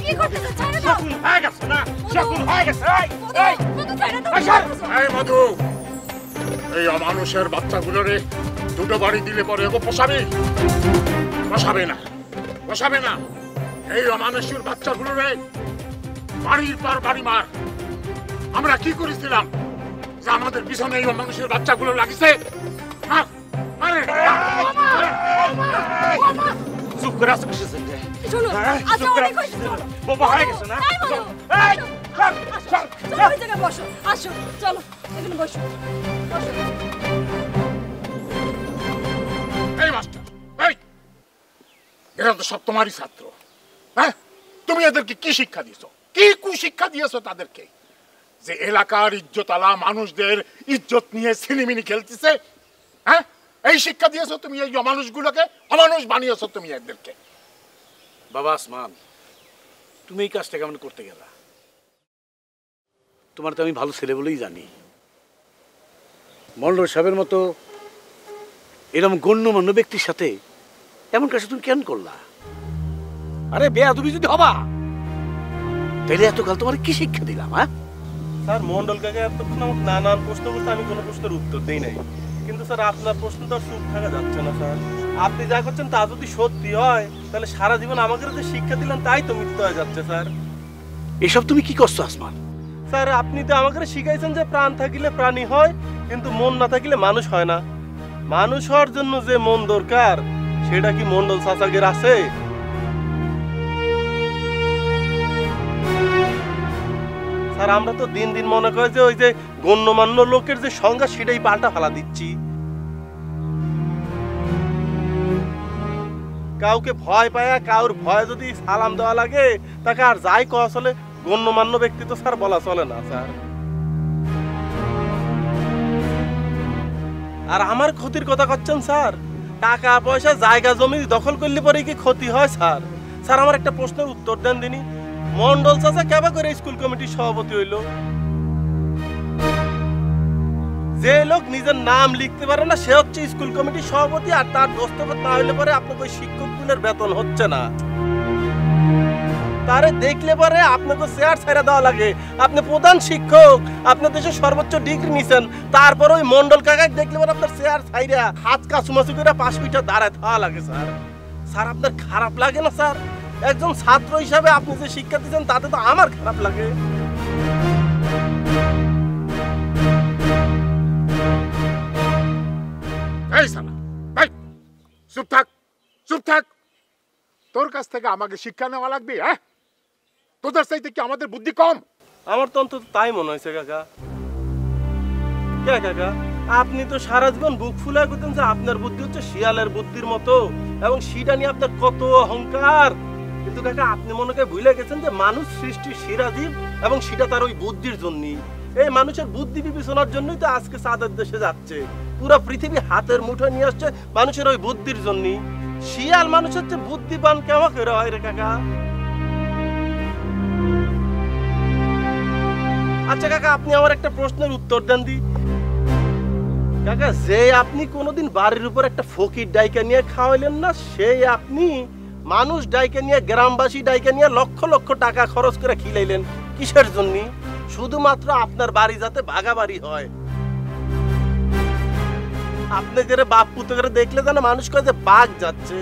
কি করতেছ? ছাড়ো দাও। সকল হয়ে গেছে না, সকল হয়ে গেছে। এই এই মধু, এই অমানুষের বাচ্চাগুলোরে দুটো বাড়ি দিলে পরে এগো পোষাবে? পোষাবে না, পোষাবে না। এই অমানুষের বাচ্চাগুলোরে বাড়ির পর বাড়ি মার। আমরা কি করেছিলাম যে আমাদের পিছনে এই অমানুষের বাচ্চাগুলো লাগিছে? চুপ করে আসো কিসের জন্য? চলো, আচ্ছা অনেক হয়েছে। বাবা হয়ে গেছে না? এই চলো ওই জায়গায় বসো, আসো চলো এখানে বসো। এই মাস্টার, এই এরা তো সব তোমারই ছাত্র। হ্যাঁ, তুমি এদেরকে কি শিক্ষা দিয়েছো? কি কুশিক্ষা দিয়েছো তাদেরকে? যে এলাকার ইজ্জতওয়ালা মানুষদের ইজ্জত নিয়ে ছিনিমিনি খেলতেছে। হ্যাঁ, এই শিক্ষা দিয়েছো তুমি এই অমানুষগুলোকে? অমানুষ বানিয়েছো তুমি এদেরকে। বাবা আসমান, তুমি এই কাজটা কেমন করতে গেলা? তোমার তো আমি ভালো ছেলে বলেই জানি। মন্ডল সাহেবের মতো এরকম গণ্যমান্য ব্যক্তির সাথে এমন কাজটা তুমি কেন করলা? আরে বেয়া, তুমি যদি হবা তাহলে এতকাল তোমার কি শিক্ষা দিলাম? হ্যাঁ স্যার, মন্ডল কাকা এতক্ষণ আমাকে নানান প্রশ্ন করতে, আমি কোনো প্রশ্নের উত্তর দেই নাই। কিন্তু স্যার আপনার প্রশ্ন তো আর চুপ থাকা যাচ্ছে না স্যার। আপনি যা করছেন তা যদি সত্যি হয় তাহলে সারা জীবন আমাকে যে শিক্ষা দিলেন তাই তো মিথ্যা হয়ে যাচ্ছে স্যার। এসব তুমি কি করছো আসমান? স্যার, আপনি তো আমাকে শিখাইছেন যে প্রাণ থাকিলে প্রাণী হয়, কিন্তু মন না থাকিলে মানুষ হয় না। মানুষ হওয়ার জন্য যে মন দরকার সেটা কি মন্ডল চাচাগের আছে? স্যার, আমরা তো দিন দিন মনে করি যে ওই যে গণ্যমান্য লোকের যে সংজ্ঞা সেটাই পাল্টা ফেলা দিচ্ছি। কাউকে ভয় পায়, কাউর ভয় যদি সালাম দেওয়া লাগে তাকে আর যাই কওয়া চলে, গণ্যমান্য ব্যক্তি তো স্যার বলা চলে না স্যার। আর আমার ক্ষতির কথা করছেন স্যার? টাকা পয়সা জায়গা জমি দখল করলে পরে কি ক্ষতি হয় স্যার? স্যার, আমার একটা প্রশ্নের উত্তর দেন দিনই। মন্ডল চাচা কেবা করে স্কুল কমিটির সভাপতি হইল? যে লোক নিজের নাম লিখতে পারে না সে হচ্ছে স্কুল কমিটির সভাপতি, আর তার দস্তখত না হইলে পরে আপনাকে ওই শিক্ষক দিনের বেতন হচ্ছে না। তারে দেখলে পরে আপনাকে চেয়ার ছেড়ে দেওয়া লাগে। আপনি প্রধান শিক্ষক, আপনি দেশের সর্বোচ্চ ডিগ্রি নিছেন, তারপর ওই মন্ডল কাকাকে দেখলে পরে আপনার চেয়ার ছাইরা হাত কাছুমাছু করে 5 মিটার দাঁড়ায় থাকা লাগে স্যার। স্যার, আপনার খারাপ লাগে না স্যার? একজন ছাত্র হিসাবে আপনি যে শিক্ষা দিচ্ছেন তাতে তো আমার খারাপ লাগে। এই সালা, এই চুপ থাক, চুপ থাক। তোর কাছ থেকে আমাকে শিক্ষা নেওয়া লাগবে? হ্যাঁ, তোদের চাইতে কি আমাদের বুদ্ধি কম? আমার তো অন্তত তাই মনে হয়েছে কাকা। কে কাকা, আপনি তো সারা জীবন বুক ফুলায় করতেন যে আপনার বুদ্ধি হচ্ছে শিয়ালের বুদ্ধির মতো, এবং সেটা নিয়ে আপনার কত অহংকার। কিন্তু কাকা, আপনি মনে করে ভুলে গেছেন যে মানুষ সৃষ্টির সেরা জীব, এবং সেটা তার ওই বুদ্ধির জন্যই। এই মানুষের বুদ্ধি বিবেচনার জন্যই তো আজকে চাঁদের দেশে যাচ্ছে। পুরো পৃথিবী হাতের মুঠোয় নিয়ে আসছে মানুষের ওই বুদ্ধির জন্যই। শিয়াল মানুষ হচ্ছে বুদ্ধিমান কেমন করে হয় রে কাকা? আচ্ছা কাকা, আপনি আমার একটা প্রশ্নের উত্তর দেন দি। কাকা, যে আপনি কোনোদিন বাড়ির উপর একটা ফকির ডাইকা নিয়ে খাওয়াইলেন না, সেই আপনি মানুষ ডাইকা নিয়ে, গ্রামবাসী ডাইকা নিয়ে লক্ষ লক্ষ টাকা খরচ করে খিলাইলেন কিসের জন্য? শুধুমাত্র আপনার বাড়ি যাতে ভাগা বাড়ি হয়। আপনি করে বাপ পুতে করে দেখলে জানে মানুষ কয় যে বাঘ যাচ্ছে।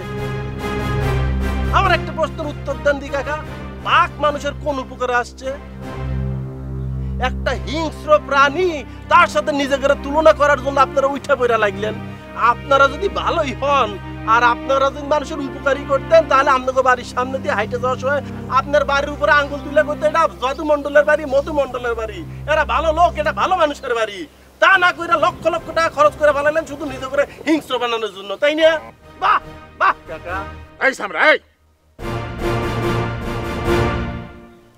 আমার একটা প্রশ্নের উত্তর দেন দি কাকা, বাঘ মানুষের কোন উপকারে আসছে? একটা হিংস্র প্রাণী, তার সাথে নিজেকে তুলনা করার জন্য আপনারা উঠে পড়া লাগলেন। আপনারা যদি ভালোই হন আর আপনারা যদি মানুষের উপকারী করতেন, তাহলে আপনাদের বাড়ির সামনে দিয়ে হাইটে যাওয়ার সময় আপনার বাড়ির উপরে আঙ্গুল তুলে করতে, এটা যদু মন্ডলের বাড়ি, মধু মন্ডলের বাড়ি, এরা ভালো লোক, এটা ভালো মানুষের বাড়ি। তা না করে লক্ষ লক্ষ টাকা খরচ করে বানালেন শুধু নিজে করে হিংস্র বানানোর জন্য, তাই না? বাহ বাহ কাকা। এই সামরা, এই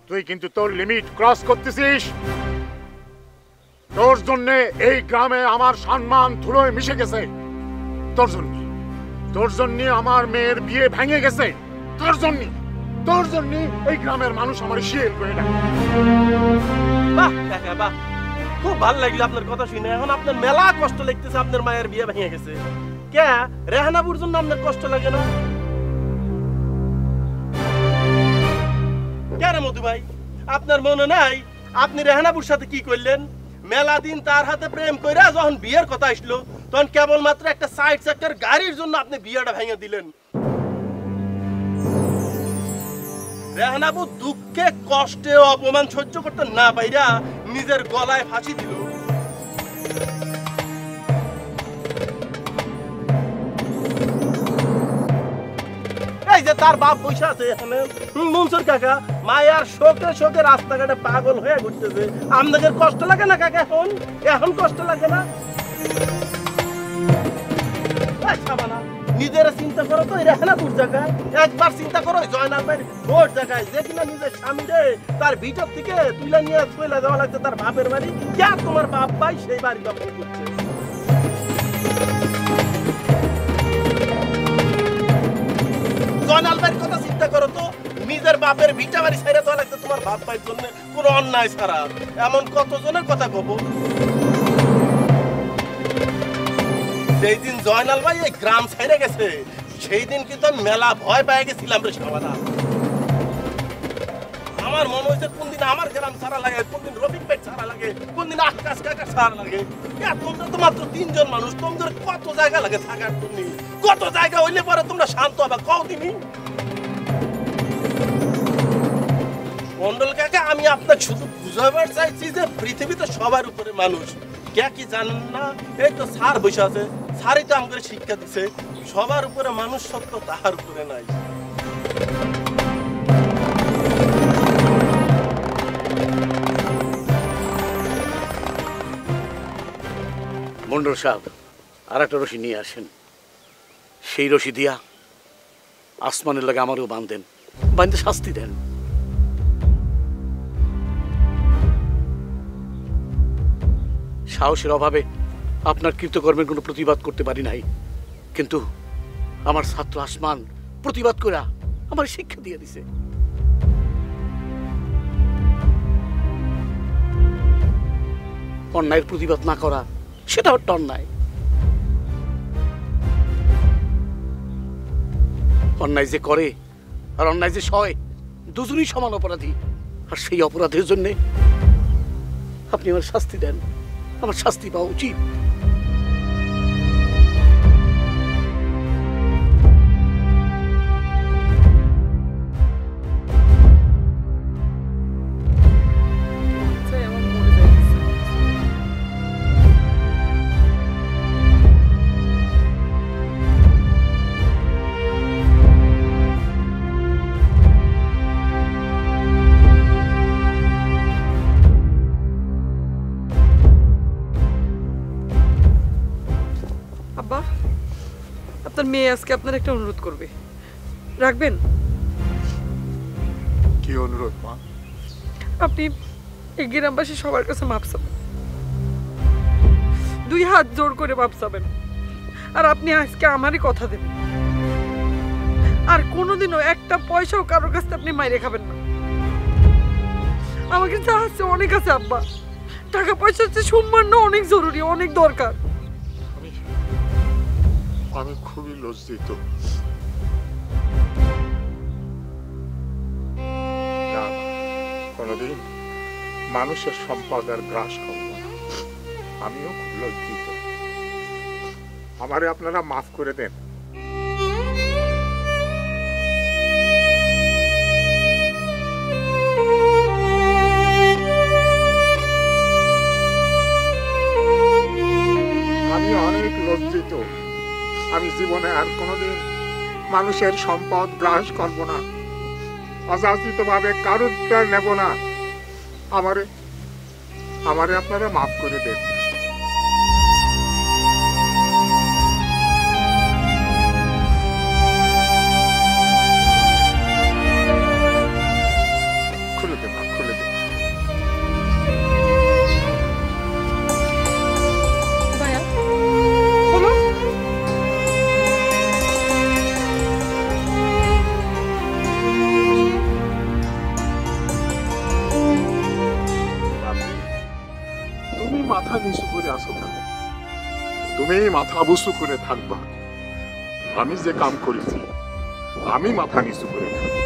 তুই কিন্তু তোর লিমিট ক্রস করতেছিস। তোর জন্য এই গ্রামে আমার সম্মান ধুলোয় মিশে গেছে। তোর জন্য আমার মেয়ের বিয়ে ভেঙে গেছে। তোর জন্য এই গ্রামের মানুষ আমার শিয়েল করে ডাকে। বাহ কাকা বাহ, খুব ভালো লাগলো আপনার কথা শুনে। এখন আপনার মেলা কষ্ট লাগতেছে আপনার মায়ের বিয়ে ভেঙে গেছে। কে রেহানাবুর জন্য আপনার কষ্ট লাগে না? মধু ভাই, আপনার মনে নাই আপনি রেহানাপুর সাথে কি করলেন? মেলা দিন তার হাতে প্রেম কইরা যখন বিয়ের কথা আসলো তখন কেবলমাত্র একটা সাইড সেক্টর গাড়ির জন্য আপনি বিয়েটা ভেঙে দিলেন। রেহানাপু দুঃখে কষ্টে অপমান সহ্য করতে না পাইরা নিজের গলায় ফাঁসি দিল। এই যে তার বাপ পয়সা আছে এখানে মনসুর কাকা, মায়ার শোকে শোকে রাস্তাঘাটে পাগল হয়ে ঘুরতেছে। আপনাদের কষ্ট লাগে না কাকা? এখন কষ্ট লাগে না? নিজের চিন্তা করো তো রেহানাপুর জায়গায়, একবার চিন্তা করো জয়নাল ভাই ভোট জায়গায় যে কিনা নিজের স্বামী রে তার ভিতর থেকে তুলে নিয়ে চলে যাওয়া লাগছে তার বাপের বাড়ি, যা তোমার বাপ ভাই সেই বাড়ি দখল করছে। জয়নাল ভাইয়ের কথা চিন্তা করো তো, নিজের বাপের ভিটা বাড়ি ছেড়ে দেওয়া লাগছে তোমার বাপ ভাইয়ের জন্য কোনো অন্যায় ছাড়া। এমন কতজনের কথা কব। যেই দিন জয়নাল ভাই এই গ্রাম ছেড়ে গেছে সেই দিন কিন্তু আমি মেলা ভয় পেয়ে গেছিলাম রে সবানা। আমার মনে হয়েছে কোন দিন আমার গ্রাম ছাড়া লাগে, কোন দিন রফিক ভাই ছাড়া লাগে, কোন দিন আকাশ কাকা ছাড়া লাগে। তোমরা তো মাত্র 3 জন মানুষ, তোমাদের কত জায়গা লাগে থাকার জন্য? কত জায়গা হইলে পরে তোমরা শান্ত হবে কও দিনই? মন্ডল কাকা, আমি আপনাকে শুধু বুঝাবার চাইছি যে পৃথিবীতে সবার উপরে মানুষ। কে কি জানেন না? এই তো স্যার বসে আছে, স্যারই তো আমাকে শিক্ষা দিছে সবার উপরে মানুষ সত্য, তাহার উপরে নাই। মন্ডল সাহেব, আর একটা রশি নিয়ে আসেন। সেই রশি দিয়া আসমানের লাগে আমারও বাঁধেন, বাঁধতে শাস্তি দেন। সাহসের অভাবে আপনার কৃতকর্মের কোনো প্রতিবাদ করতে পারি নাই, কিন্তু আমার ছাত্র আসমান প্রতিবাদ করে আমার শিক্ষা দিয়ে দিছে। অন্যায়ের প্রতিবাদ না করা সেটা একটা অন্যায়। অন্যায় যে করে আর অন্যায় যে সয় দুজনই সমান অপরাধী। আর সেই অপরাধের জন্য আপনি আমার শাস্তি দেন, আমার শাস্তি পাওয়া উচিত। আব্বা, আপনার মেয়ে আজকে আপনার একটা অনুরোধ করবে, রাখবেন? কি অনুরোধ মা? আপনি এই গ্রামবাসী সবার কাছে মাপ চাবেন, 2 হাত জোর করে মাপ চাবেন। আর আপনি আজকে আমারই কথা দেবেন, আর কোনোদিনও একটা পয়সাও কারোর কাছে আপনি মাইরে খাবেন না। আমাকে যা আছে অনেক আছে আব্বা, টাকা পয়সা হচ্ছে সম্মান না, অনেক জরুরি, অনেক দরকার। আমি খুবই লজ্জিত। কোনদিন মানুষের সম্পদ আর গ্রাস করব না, আমিও খুব লজ্জিত। আমারে আপনারা মাফ করে দেন। আমি অনেক লজ্জিত। আমি জীবনে আর কোনোদিন মানুষের সম্পদ গ্রাস করব না, অযাচিত ভাবে কারুরটা নেব না। আমারে আপনারা মাফ করে দেন। খুলে দেন, খুলে দেন। ভাইয়া বলো। তুমি মাথা নিচু করে আসো কেন? তুমি মাথা উঁচু করে থাকবা। আমি যে কাম করেছি আমি মাথা নিচু করে থাকবো।